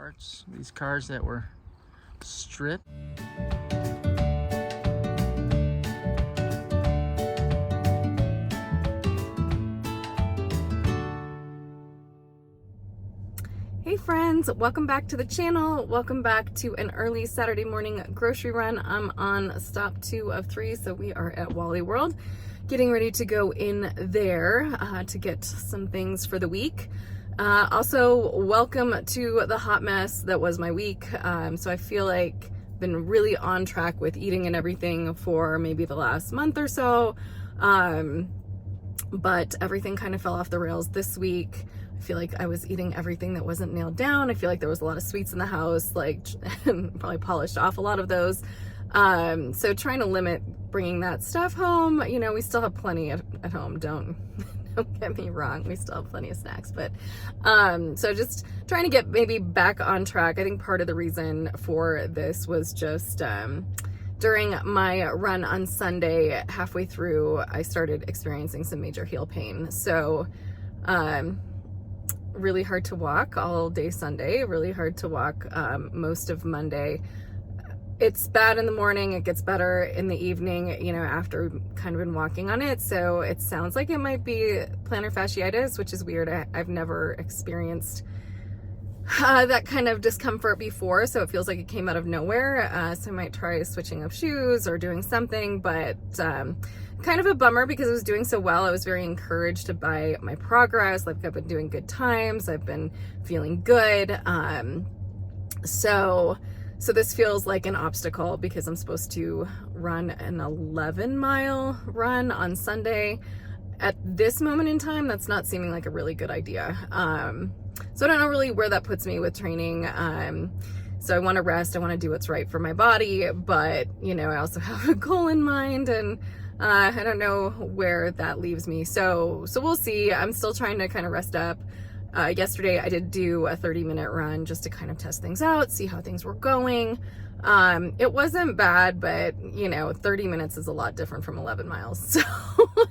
parts. These cars that were stripped. Hey friends, welcome back to the channel. Welcome back to an early Saturday morning grocery run. I'm on stop 2 of 3, so we are at Wally World, getting ready to go in there to get some things for the week. Also, welcome to the hot mess that was my week. So I feel like I've been really on track with eating and everything for maybe the last month or so. But everything kind of fell off the rails this week. I feel like I was eating everything that wasn't nailed down. I feel like there was a lot of sweets in the house, like probably polished off a lot of those. So trying to limit bringing that stuff home. You know, we still have plenty at home. Don't get me wrong. We still have plenty of snacks, but so just trying to get maybe back on track. I think part of the reason for this was just during my run on Sunday, halfway through, I started experiencing some major heel pain. So really hard to walk all day Sunday, really hard to walk most of Monday. It's bad in the morning, it gets better in the evening, you know, after kind of been walking on it. So it sounds like it might be plantar fasciitis, which is weird. I've never experienced that kind of discomfort before, so it feels like it came out of nowhere. So I might try switching up shoes or doing something, but kind of a bummer because I was doing so well. I was very encouraged by my progress. Like, I've been doing good times, I've been feeling good. So this feels like an obstacle because I'm supposed to run an 11-mile run on Sunday. At this moment in time, that's not seeming like a really good idea. So I don't know really where that puts me with training. So I want to rest. I want to do what's right for my body, but you know, I also have a goal in mind, and I don't know where that leaves me. So we'll see. I'm still trying to kind of rest up. Yesterday I did do a 30-minute run just to kind of test things out, see how things were going. It wasn't bad, but you know, 30 minutes is a lot different from 11 miles. So,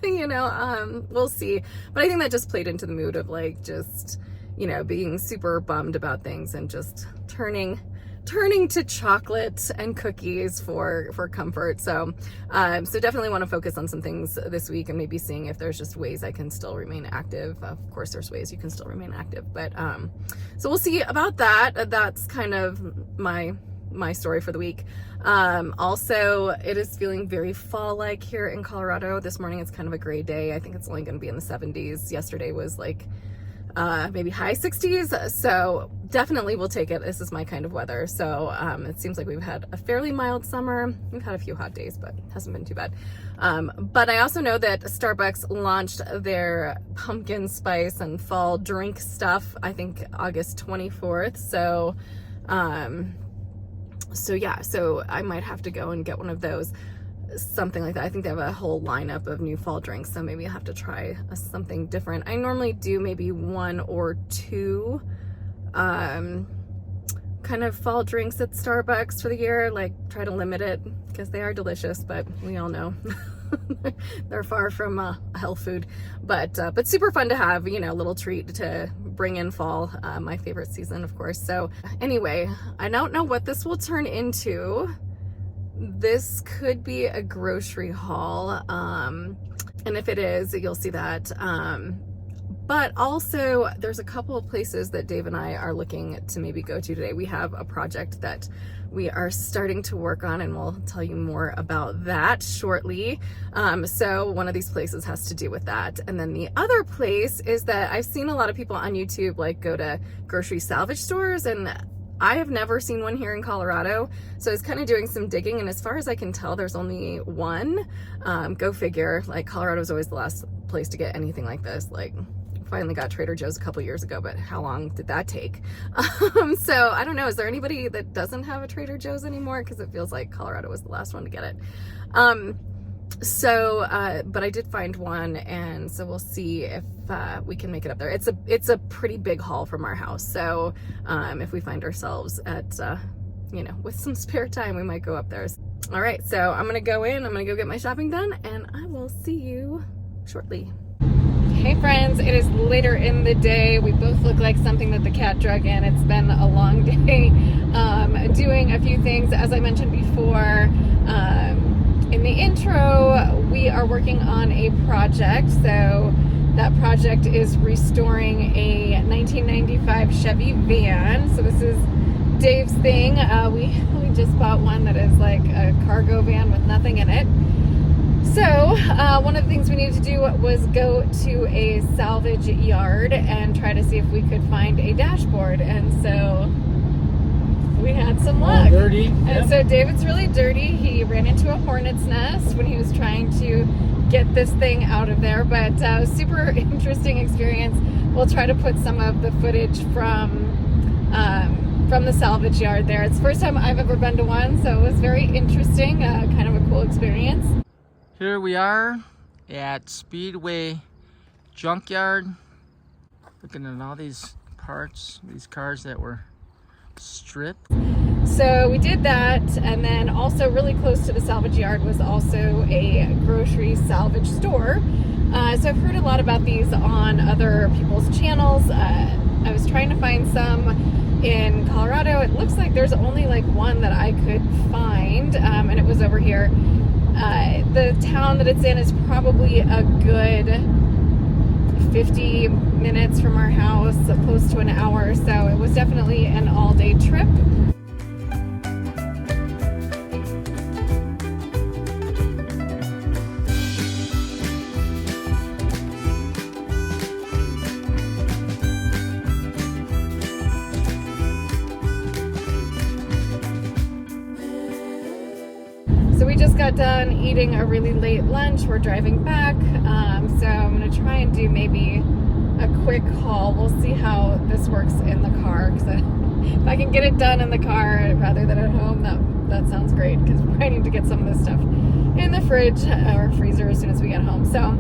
you know, we'll see. But I think that just played into the mood of like, just, you know, being super bummed about things and just turning to chocolate and cookies for comfort. So definitely want to focus on some things this week and maybe seeing if there's just ways I can still remain active. Of course, there's ways you can still remain active, but so we'll see about that. That's kind of my story for the week. Also, it is feeling very fall-like here in Colorado. This morning it's kind of a gray day. I think it's only going to be in the 70s. Yesterday was like maybe high 60s. So definitely we'll take it. This is my kind of weather. So it seems like we've had a fairly mild summer. We've had a few hot days, but it hasn't been too bad. But I also know that Starbucks launched their pumpkin spice and fall drink stuff, I think August 24th. So yeah, so I might have to go and get one of those, something like that. I think they have a whole lineup of new fall drinks, so maybe I have to try something different. I normally do maybe 1 or 2 kind of fall drinks at Starbucks for the year, like try to limit it because they are delicious, but we all know they're far from health food, but super fun to have, you know, a little treat to bring in fall, my favorite season, of course. So anyway, I don't know what this will turn into. This could be a grocery haul, and if it is, you'll see that. But also, there's a couple of places that Dave and I are looking to maybe go to today. We have a project that we are starting to work on, and we'll tell you more about that shortly. So one of these places has to do with that. And then the other place is that I've seen a lot of people on YouTube like go to grocery salvage stores, and I have never seen one here in Colorado. So I was kind of doing some digging, and as far as I can tell, there's only one. Go figure. Like, Colorado's always the last place to get anything like this. Like, finally got Trader Joe's a couple years ago, but how long did that take? So I don't know. Is there anybody that doesn't have a Trader Joe's anymore? Because it feels like Colorado was the last one to get it. But I did find one, and so we'll see if we can make it up there. It's a pretty big haul from our house. So if we find ourselves at, you know, with some spare time, we might go up there. All right, so I'm gonna go in, I'm gonna go get my shopping done, and I will see you shortly. Hey friends, it is later in the day. We both look like something that the cat drug in. It's been a long day doing a few things. As I mentioned before in the intro, we are working on a project. So that project is restoring a 1995 Chevy van. So this is Dave's thing. We just bought one that is like a cargo van with nothing in it. So one of the things we needed to do was go to a salvage yard and try to see if we could find a dashboard. And so we had some luck. Dirty. And so David's really dirty. He ran into a hornet's nest when he was trying to get this thing out of there. But super interesting experience. We'll try to put some of the footage from the salvage yard there. It's the first time I've ever been to one, so it was very interesting, kind of a cool experience. Here we are at Speedway junkyard, looking at all these parts, these cars that were stripped. So we did that, and then also really close to the salvage yard was also a grocery salvage store. So I've heard a lot about these on other people's channels. I was trying to find some in Colorado. It looks like there's only like one that I could find, and it was over here. The town that it's in is probably a good 50 minutes from our house, close to an hour, so it was definitely an all-day trip. So we just got done eating a really late lunch. We're driving back, so I'm going to try and do maybe a quick haul. We'll see how this works in the car, because if I can get it done in the car rather than at home, that sounds great, because I need to get some of this stuff in the fridge or freezer as soon as we get home. So,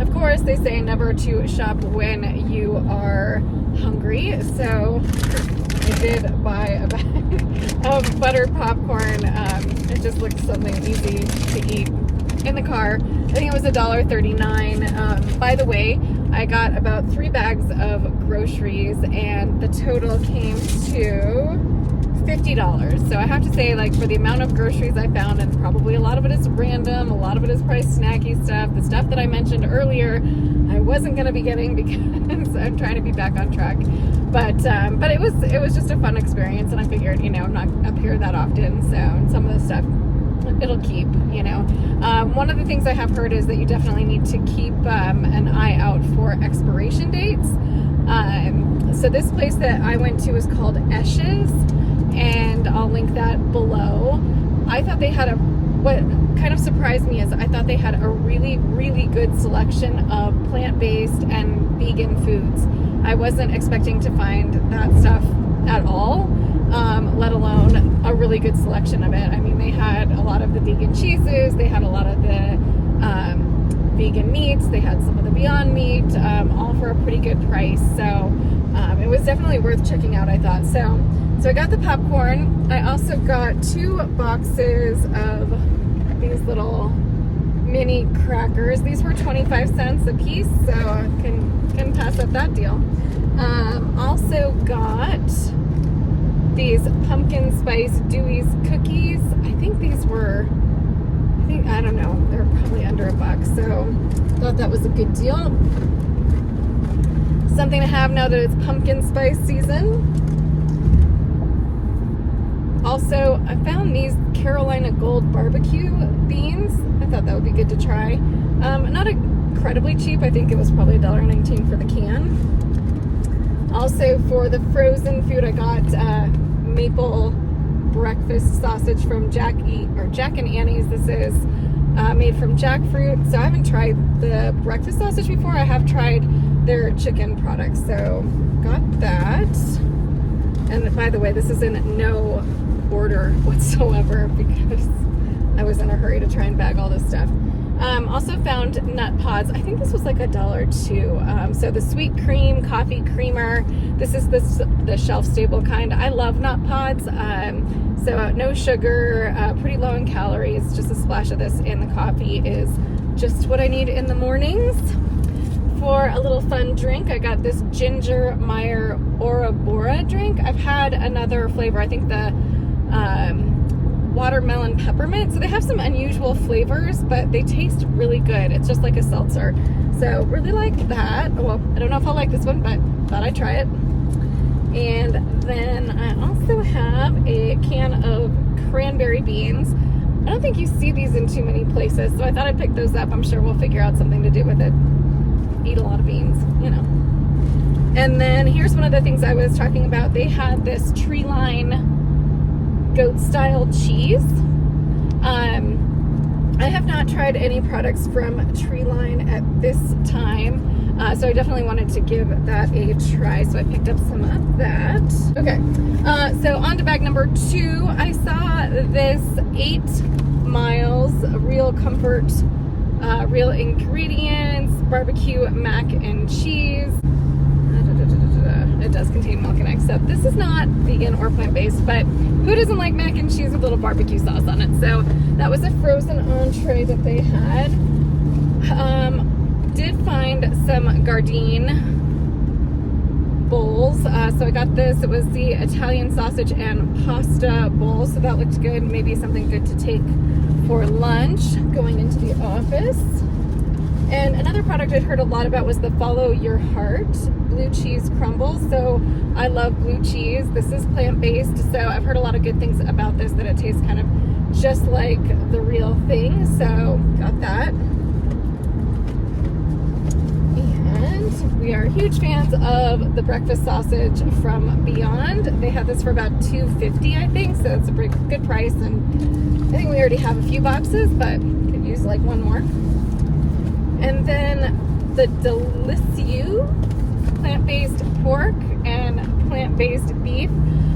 of course, they say never to shop when you are hungry, so I did buy a bag of buttered popcorn. It just looked something easy to eat in the car. I think it was $1.39. By the way, I got about 3 bags of groceries, and the total came to $50. So I have to say, like, for the amount of groceries I found, and probably a lot of it is random, a lot of it is probably snacky stuff, the stuff that I mentioned earlier I wasn't going to be getting because I'm trying to be back on track. But it was just a fun experience, and I figured, you know, I'm not up here that often, so some of the stuff it'll keep, you know. One of the things I have heard is that you definitely need to keep an eye out for expiration dates. So this place that I went to is called Esch's, and I'll link that below. I thought they had what kind of surprised me is I thought they had a really, really good selection of plant-based and vegan foods. I wasn't expecting to find that stuff at all, let alone a really good selection of it. I mean, they had a lot of the vegan cheeses, they had a lot of the vegan meats, they had some of the Beyond Meat, all for a pretty good price. So it was definitely worth checking out, I thought. So I got the popcorn. I also got 2 boxes of these little mini crackers. These were 25 cents a piece, so I can pass up that deal. Also got these pumpkin spice Dewey's cookies. I think these were, I don't know, they're probably under $1, so thought that was a good deal. Something to have now that it's pumpkin spice season. Also, I found these Carolina Gold barbecue beans. I thought that would be good to try. Not incredibly cheap. I think it was probably $1.19 for the can. Also, for the frozen food, I got maple breakfast sausage from Jack and Annie's. This is made from jackfruit. So I haven't tried the breakfast sausage before. I have tried their chicken products. So got that. And by the way, this is in no order whatsoever because I was in a hurry to try and bag all this stuff. Also found nut pods. I think this was like $1 too. So the sweet cream coffee creamer. This is the shelf stable kind. I love nut pods. So no sugar, pretty low in calories. Just a splash of this in the coffee is just what I need in the mornings. for a little fun drink, I got this Ginger Meyer Ora Bora drink. I've had another flavor, I think the watermelon peppermint. So they have some unusual flavors, but they taste really good. It's just like a seltzer. So really like that. Well, I don't know if I'll like this one, but thought I'd try it. And then I also have a can of cranberry beans. I don't think you see these in too many places, so I thought I'd pick those up. I'm sure we'll figure out something to do with it. Eat a lot of beans, you know. And then here's one of the things I was talking about. They had this tree line goat style cheese. I have not tried any products from Treeline at this time, so I definitely wanted to give that a try, so I picked up some of that. Okay, so on to bag number 2. I saw this 8 miles Real Comfort, Real Ingredients barbecue mac and cheese. It does contain milk and eggs, so this is not vegan or plant-based, but who doesn't like mac and cheese with a little barbecue sauce on it? So that was a frozen entree that they had. Did find some Gardein bowls, so I got this. It was the Italian sausage and pasta bowl, so that looked good. Maybe something good to take for lunch going into the office. And another product I'd heard a lot about was the Follow Your Heart blue cheese crumbles. So I love blue cheese. This is plant-based, so I've heard a lot of good things about this, that it tastes kind of just like the real thing. So got that. And we are huge fans of the breakfast sausage from Beyond. They had this for about $2.50, I think, so it's a pretty good price. And I think we already have a few boxes, but could use like one more. And then the Delicieux plant-based pork and plant-based beef.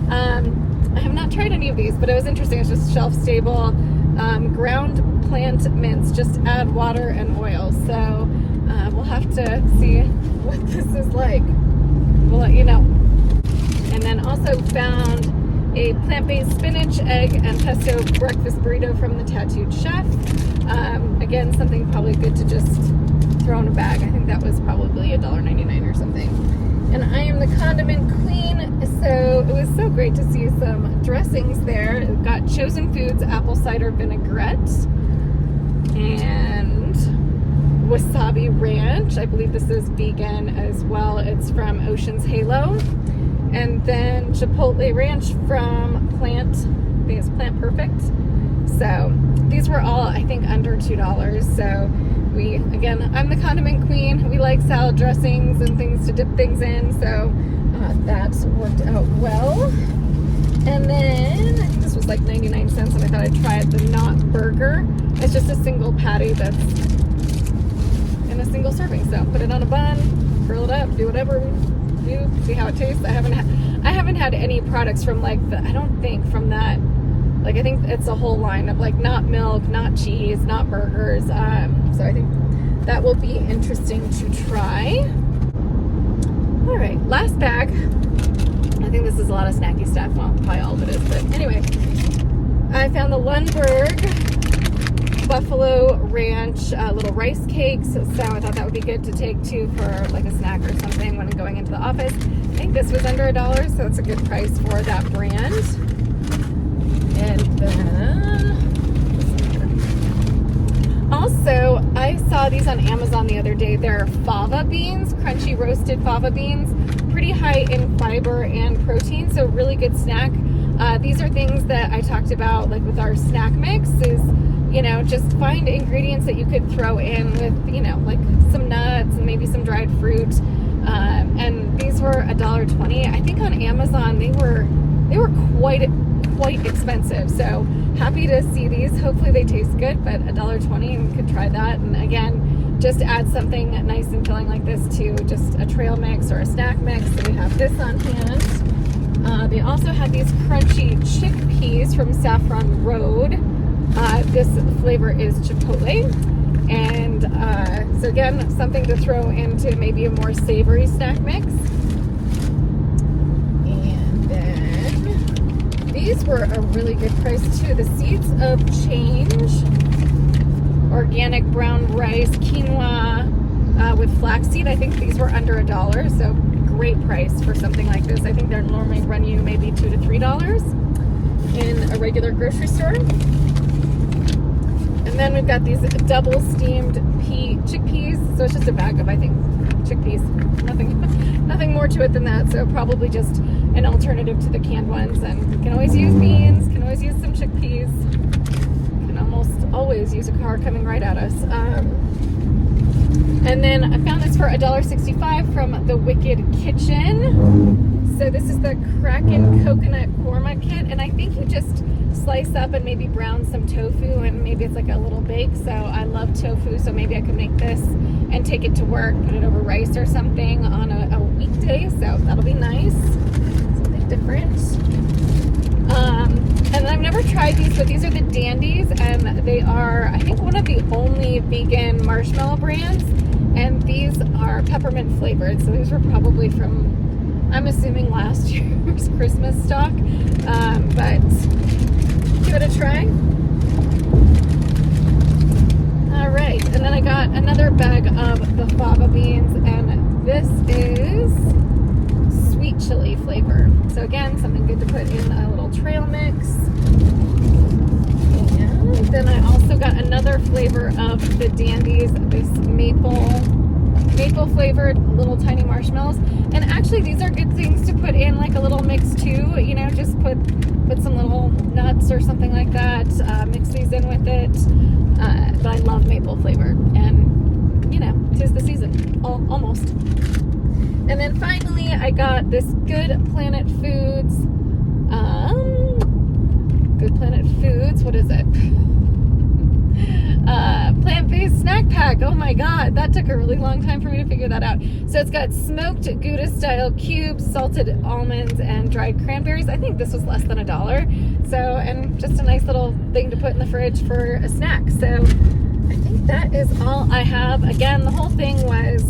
I have not tried any of these, but it was interesting. It's just shelf-stable ground plant mince. Just add water and oil. So we'll have to see what this is like. We'll let you know. And then also found a plant-based spinach, egg, and pesto breakfast burrito from the Tattooed Chef. Again, something probably good to just throw in a bag. I think that was probably $1.99 or something. And I am the condiment queen, so it was so great to see some dressings there. We've got Chosen Foods apple cider vinaigrette and wasabi ranch. I believe this is vegan as well. It's from Ocean's Halo. And then Chipotle ranch from Plant, I think it's Plant Perfect. So these were all, I think, under $2. So again, I'm the condiment queen. We like salad dressings and things to dip things in. So that worked out well. And then I think this was like 99 cents, and I thought I'd try it, the Not Burger. It's just a single patty that's in a single serving. So put it on a bun, curl it up, do whatever you do, see how it tastes. I haven't had any products from like I don't think from that. Like, I think it's a whole line of like not milk, not cheese, not burgers. So I think that will be interesting to try. All right, last bag. I think this is a lot of snacky stuff. Well, probably all of it is, but anyway. I found the Lundberg Buffalo Ranch little rice cakes. So I thought that would be good to take too for like a snack or something when going into the office. I think this was under $1, so it's a good price for that brand. And then also, I saw these on Amazon the other day. They're fava beans, crunchy roasted fava beans, pretty high in fiber and protein, so really good snack. These are things that I talked about like with our snack mix is, you know, just find ingredients that you could throw in with, you know, like some nuts and maybe some dried fruit. And these were $1.20. I think on Amazon they were quite expensive, so happy to see these. Hopefully they taste good, but $1.20 and we could try that. And again, just add something nice and filling like this to just a trail mix or a snack mix. So we have this on hand. They also had these crunchy chickpeas from Saffron Road. This flavor is Chipotle, and so again, something to throw into maybe a more savory snack mix. These were a really good price too. The Seeds of Change, organic brown rice, quinoa, with flaxseed. I think these were under $1, so great price for something like this. I think they're normally run you maybe $2 to $3 in a regular grocery store. And then we've got these double steamed chickpeas. So it's just a bag of, I think, chickpeas. Nothing more to it than that. So probably just an alternative to the canned ones. And you can always use beans, can always use some chickpeas. Can almost always use a car coming right at us. And then I found this for $1.65 from the Wicked Kitchen. So this is the Kraken Coconut Korma Kit, and I think you just slice up and maybe brown some tofu, and maybe it's like a little bake. So I love tofu, so maybe I could make this and take it to work, put it over rice or something on a weekday. So that'll be nice, something different. And I've never tried these, but these are the Dandies, and they are, I think, one of the only vegan marshmallow brands. And these are peppermint flavored, so these were probably from, I'm assuming, last year's Christmas stock. But give it a try. All right, and then I got another bag of the fava beans, and this is sweet chili flavor. So again, something good to put in a little trail mix. And then I also got another flavor of the Dandies, this maple flavored little tiny marshmallows. And actually these are good things to put in like a little mix too, you know, just put some little nuts or something like that, mix these in with it. But I love maple flavor, and you know, 'tis the season, almost. And then finally I got this Good Planet Foods, what is it? Plant-based snack pack. Oh my god, that took a really long time for me to figure that out. So it's got smoked Gouda style cubes, salted almonds, and dried cranberries. I think this was less than $1. So, and just a nice little thing to put in the fridge for a snack. So I think that is all I have. Again, the whole thing was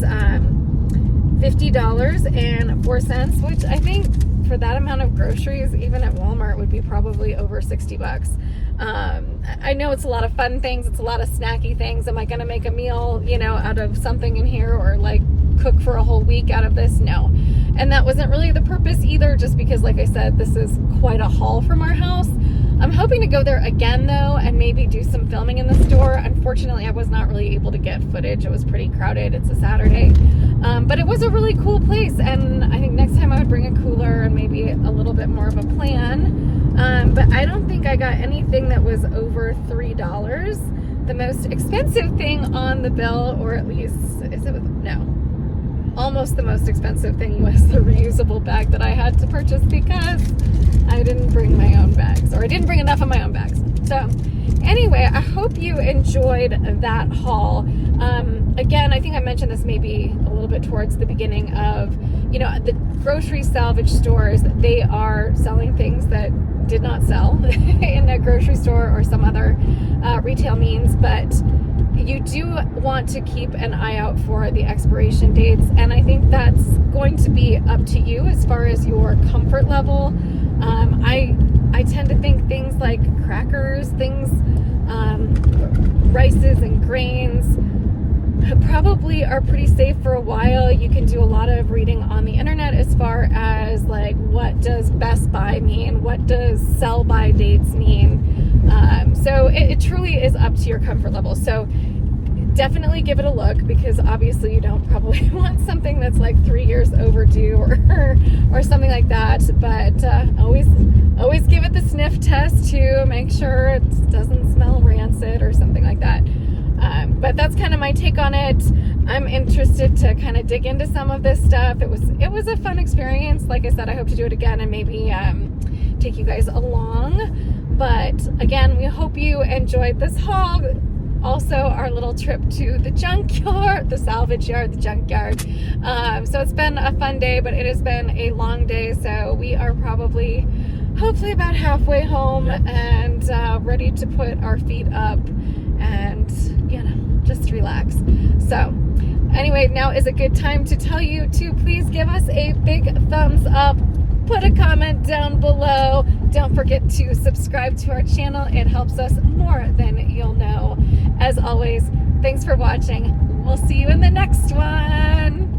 $50.04, which I think for that amount of groceries, even at Walmart, would be probably over $60. I know it's a lot of fun things, it's a lot of snacky things. Am I going to make a meal, you know, out of something in here, or like cook for a whole week out of this? No. And that wasn't really the purpose either, just because, like I said, this is quite a haul from our house. I'm hoping to go there again though, and maybe do some filming in the store. Unfortunately, I was not really able to get footage. It was pretty crowded. It's a Saturday. But it was a really cool place, and I think next time I would bring a cooler and maybe a little bit more of a plan. But I don't think I got anything that was over $3. The most expensive thing on the bill, or at least, almost the most expensive thing was the reusable bag that I had to purchase because I didn't bring my own bags, or I didn't bring enough of my own bags. So anyway, I hope you enjoyed that haul. Again, I think I mentioned this maybe a little bit towards the beginning of, you know, the grocery salvage stores. They are selling things that did not sell in a grocery store or some other retail means, but you do want to keep an eye out for the expiration dates, and I think that's going to be up to you as far as your comfort level. I tend to think things like crackers, rices and grains probably are pretty safe for a while. You can do a lot of reading on the internet as far as like, what does Best Buy mean? What does sell by dates mean? So it truly is up to your comfort level. So definitely give it a look, because obviously you don't probably want something that's like 3 years overdue or something like that. But always give it the sniff test to make sure it doesn't smell rancid or something like that. But that's kind of my take on it. I'm interested to kind of dig into some of this stuff. It was a fun experience. Like I said, I hope to do it again and maybe take you guys along. But again, we hope you enjoyed this haul. Also, our little trip to the junkyard, the salvage yard, the junkyard. So it's been a fun day, but it has been a long day. So we are probably, hopefully, about halfway home and ready to put our feet up and, you know, just relax. So anyway, now is a good time to tell you to please give us a big thumbs up. Put a comment down below. Don't forget to subscribe to our channel. It helps us more than you'll know. As always, thanks for watching. We'll see you in the next one.